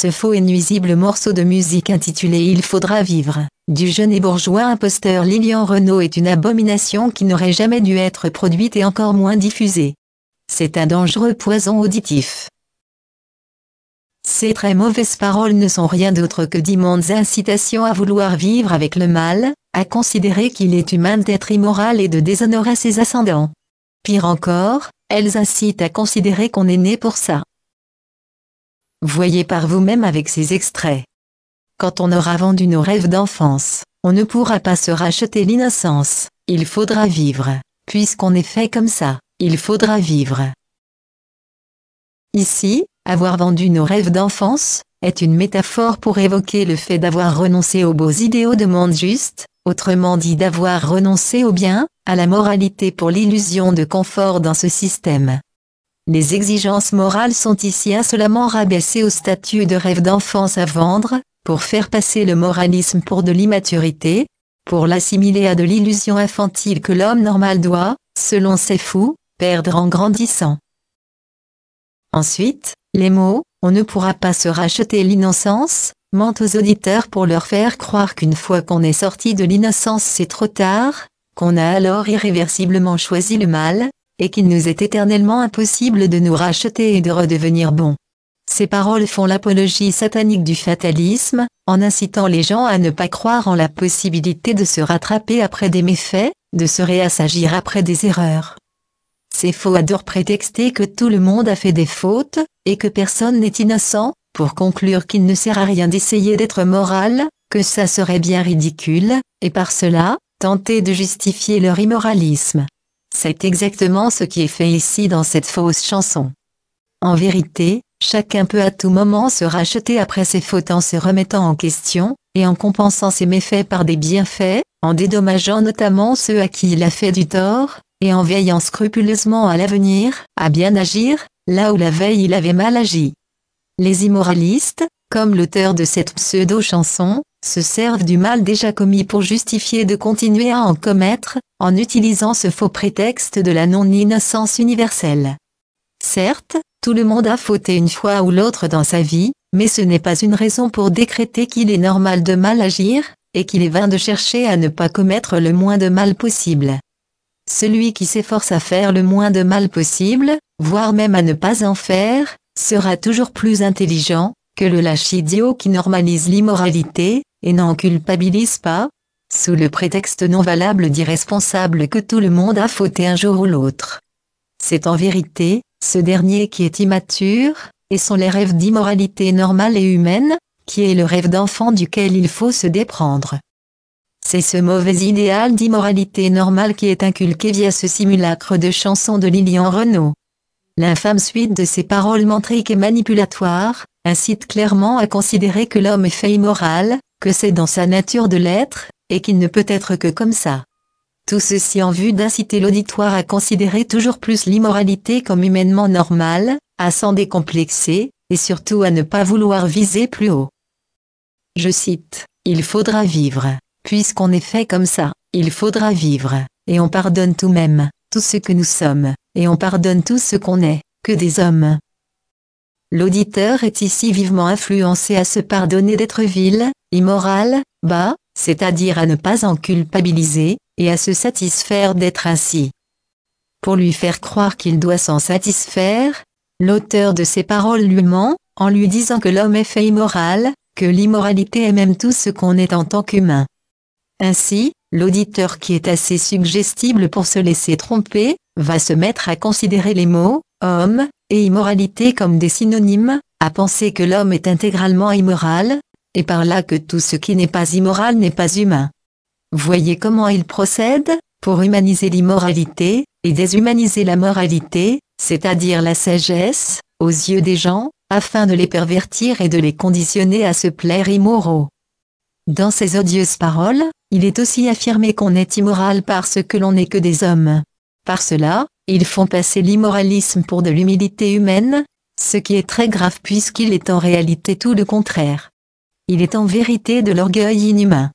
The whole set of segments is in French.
Ce faux et nuisible morceau de musique intitulé Il faudra vivre, du jeune et bourgeois imposteur Lilian Renaud est une abomination qui n'aurait jamais dû être produite et encore moins diffusée. C'est un dangereux poison auditif. Ces très mauvaises paroles ne sont rien d'autre que d'immondes incitations à vouloir vivre avec le mal, à considérer qu'il est humain d'être immoral et de déshonorer ses ascendants. Pire encore, elles incitent à considérer qu'on est né pour ça. Voyez par vous-même avec ces extraits. Quand on aura vendu nos rêves d'enfance, on ne pourra pas se racheter l'innocence, il faudra vivre, puisqu'on est fait comme ça, il faudra vivre. Ici, avoir vendu nos rêves d'enfance, est une métaphore pour évoquer le fait d'avoir renoncé aux beaux idéaux de monde juste, autrement dit d'avoir renoncé au bien, à la moralité pour l'illusion de confort dans ce système. Les exigences morales sont ici insolemment rabaissées au statut de rêve d'enfance à vendre, pour faire passer le moralisme pour de l'immaturité, pour l'assimiler à de l'illusion infantile que l'homme normal doit, selon ces fous, perdre en grandissant. Ensuite, les mots « on ne pourra pas se racheter l'innocence » mentent aux auditeurs pour leur faire croire qu'une fois qu'on est sorti de l'innocence c'est trop tard, qu'on a alors irréversiblement choisi le mal, et qu'il nous est éternellement impossible de nous racheter et de redevenir bons. Ces paroles font l'apologie satanique du fatalisme, en incitant les gens à ne pas croire en la possibilité de se rattraper après des méfaits, de se réassagir après des erreurs. Ces faux adorent prétexter que tout le monde a fait des fautes, et que personne n'est innocent, pour conclure qu'il ne sert à rien d'essayer d'être moral, que ça serait bien ridicule, et par cela, tenter de justifier leur immoralisme. C'est exactement ce qui est fait ici dans cette fausse chanson. En vérité, chacun peut à tout moment se racheter après ses fautes en se remettant en question, et en compensant ses méfaits par des bienfaits, en dédommageant notamment ceux à qui il a fait du tort, et en veillant scrupuleusement à l'avenir, à bien agir, là où la veille il avait mal agi. Les immoralistes, comme l'auteur de cette pseudo-chanson, se servent du mal déjà commis pour justifier de continuer à en commettre, en utilisant ce faux prétexte de la non-innocence universelle. Certes, tout le monde a fauté une fois ou l'autre dans sa vie, mais ce n'est pas une raison pour décréter qu'il est normal de mal agir, et qu'il est vain de chercher à ne pas commettre le moins de mal possible. Celui qui s'efforce à faire le moins de mal possible, voire même à ne pas en faire, sera toujours plus intelligent que le lâche idiot qui normalise l'immoralité, et n'en culpabilise pas, sous le prétexte non valable d'irresponsable que tout le monde a fauté un jour ou l'autre. C'est en vérité, ce dernier qui est immature, et sont les rêves d'immoralité normale et humaine, qui est le rêve d'enfant duquel il faut se déprendre. C'est ce mauvais idéal d'immoralité normale qui est inculqué via ce simulacre de chanson de Lilian Renaud. L'infâme suite de ces paroles mentriques et manipulatoires, incite clairement à considérer que l'homme est fait immoral, que c'est dans sa nature de l'être, et qu'il ne peut être que comme ça. Tout ceci en vue d'inciter l'auditoire à considérer toujours plus l'immoralité comme humainement normale, à s'en décomplexer, et surtout à ne pas vouloir viser plus haut. Je cite, « Il faudra vivre, puisqu'on est fait comme ça, il faudra vivre, et on pardonne tout même, tout ce que nous sommes, et on pardonne tout ce qu'on est, que des hommes. » L'auditeur est ici vivement influencé à se pardonner d'être vil, immoral, bas, c'est-à-dire à ne pas en culpabiliser, et à se satisfaire d'être ainsi. Pour lui faire croire qu'il doit s'en satisfaire, l'auteur de ces paroles lui ment, en lui disant que l'homme est fait immoral, que l'immoralité est même tout ce qu'on est en tant qu'humain. Ainsi, l'auditeur qui est assez suggestible pour se laisser tromper, va se mettre à considérer les mots « homme » et « immoralité » comme des synonymes, à penser que l'homme est intégralement immoral, et par là que tout ce qui n'est pas immoral n'est pas humain. Voyez comment il procède, pour humaniser l'immoralité, et déshumaniser la moralité, c'est-à-dire la sagesse, aux yeux des gens, afin de les pervertir et de les conditionner à se plaire immoraux. Dans ces odieuses paroles, il est aussi affirmé qu'on est immoral parce que l'on n'est que des hommes. Par cela, ils font passer l'immoralisme pour de l'humilité humaine, ce qui est très grave puisqu'il est en réalité tout le contraire. Il est en vérité de l'orgueil inhumain.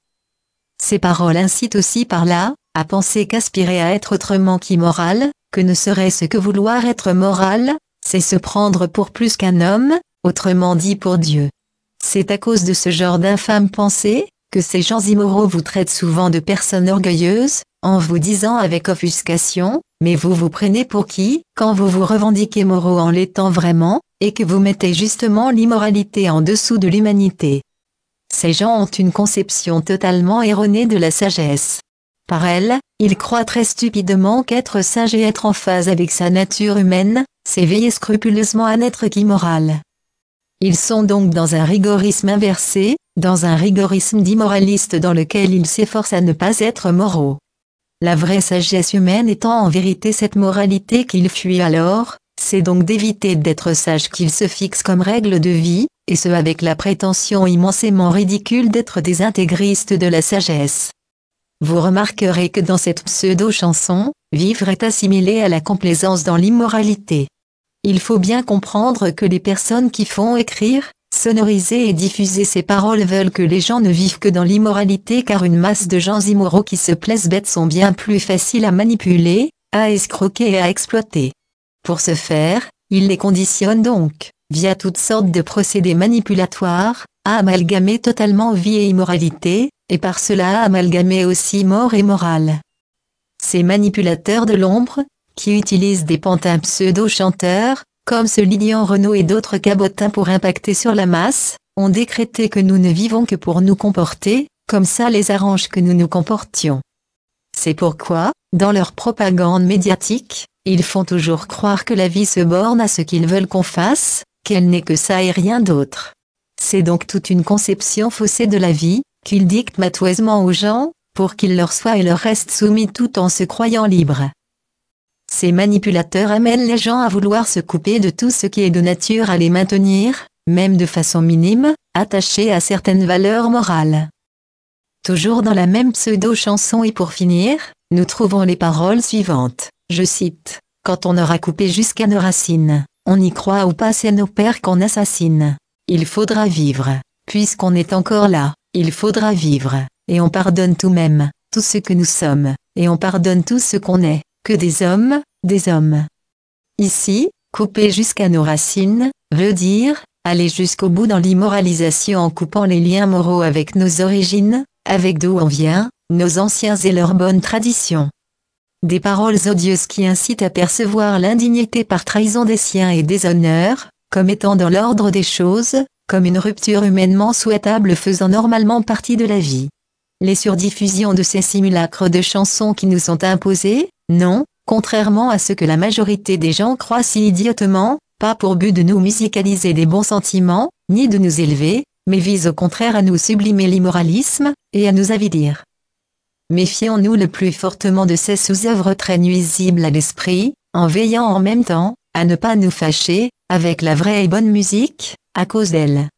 Ces paroles incitent aussi par là, à penser qu'aspirer à être autrement qu'immoral, que ne serait-ce que vouloir être moral, c'est se prendre pour plus qu'un homme, autrement dit pour Dieu. C'est à cause de ce genre d'infâme pensée, que ces gens immoraux vous traitent souvent de personnes orgueilleuses, en vous disant avec offuscation, mais vous vous prenez pour qui, quand vous vous revendiquez moraux en l'étant vraiment, et que vous mettez justement l'immoralité en dessous de l'humanité. Ces gens ont une conception totalement erronée de la sagesse. Par elle, ils croient très stupidement qu'être sage et être en phase avec sa nature humaine, c'est veiller scrupuleusement à n'être qu'immoral. Ils sont donc dans un rigorisme inversé, dans un rigorisme d'immoraliste dans lequel ils s'efforcent à ne pas être moraux. La vraie sagesse humaine étant en vérité cette moralité qu'ils fuient alors, c'est donc d'éviter d'être sage qu'ils se fixent comme règle de vie, et ce avec la prétention immensément ridicule d'être des intégristes de la sagesse. Vous remarquerez que dans cette pseudo-chanson, vivre est assimilé à la complaisance dans l'immoralité. Il faut bien comprendre que les personnes qui font écrire, sonoriser et diffuser ces paroles veulent que les gens ne vivent que dans l'immoralité car une masse de gens immoraux qui se plaisent bêtes sont bien plus faciles à manipuler, à escroquer et à exploiter. Pour ce faire, ils les conditionnent donc, via toutes sortes de procédés manipulatoires, à amalgamer totalement vie et immoralité, et par cela à amalgamer aussi mort et morale. Ces manipulateurs de l'ombre, qui utilisent des pantins pseudo-chanteurs, comme ce Lilian Renaud et d'autres cabotins pour impacter sur la masse, ont décrété que nous ne vivons que pour nous comporter, comme ça les arrange que nous nous comportions. C'est pourquoi, dans leur propagande médiatique, ils font toujours croire que la vie se borne à ce qu'ils veulent qu'on fasse, qu'elle n'est que ça et rien d'autre. C'est donc toute une conception faussée de la vie, qu'ils dictent matoisement aux gens, pour qu'ils leur soient et leur restent soumis tout en se croyant libres. Ces manipulateurs amènent les gens à vouloir se couper de tout ce qui est de nature à les maintenir, même de façon minime, attachés à certaines valeurs morales. Toujours dans la même pseudo-chanson et pour finir, nous trouvons les paroles suivantes, je cite, « Quand on aura coupé jusqu'à nos racines, on y croit ou pas c'est nos pères qu'on assassine. Il faudra vivre, puisqu'on est encore là, il faudra vivre, et on pardonne tout même, tout ce que nous sommes, et on pardonne tout ce qu'on est. Que des hommes, des hommes. » Ici, couper jusqu'à nos racines, veut dire, aller jusqu'au bout dans l'immoralisation en coupant les liens moraux avec nos origines, avec d'où on vient, nos anciens et leurs bonnes traditions. Des paroles odieuses qui incitent à percevoir l'indignité par trahison des siens et des honneurs, comme étant dans l'ordre des choses, comme une rupture humainement souhaitable faisant normalement partie de la vie. Les surdiffusions de ces simulacres de chansons qui nous sont imposées, non, contrairement à ce que la majorité des gens croient si idiotement, pas pour but de nous musicaliser des bons sentiments, ni de nous élever, mais visent au contraire à nous sublimer l'immoralisme, et à nous avilir. Méfions-nous le plus fortement de ces sous-œuvres très nuisibles à l'esprit, en veillant en même temps, à ne pas nous fâcher, avec la vraie et bonne musique, à cause d'elles.